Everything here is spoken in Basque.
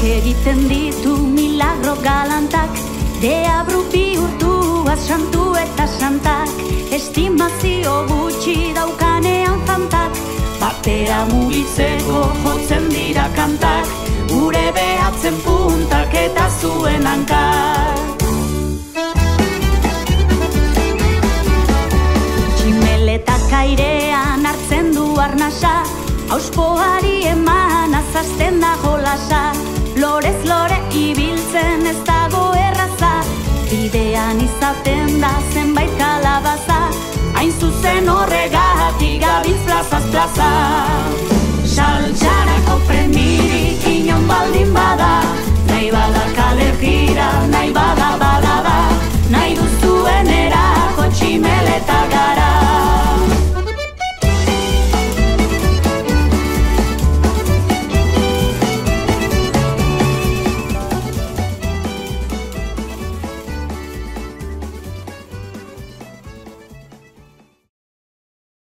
egiten ditu milagro galantak, deabru bihurtuaz santu eta santak, estimazio gutxi daukanean fantak, batera mugitzeko jotzen dira kantak, gure behatzen puntak eta zuen hankak. Tximeletak airean hartzen du arnasa, auspoari eman azazten da jolasa, lorez lore ibiltzen ez dago erraza, bidean izaten da zenbait kalabaza, hain zuzen horregatik gabiltz plazaz plaza. Saltxara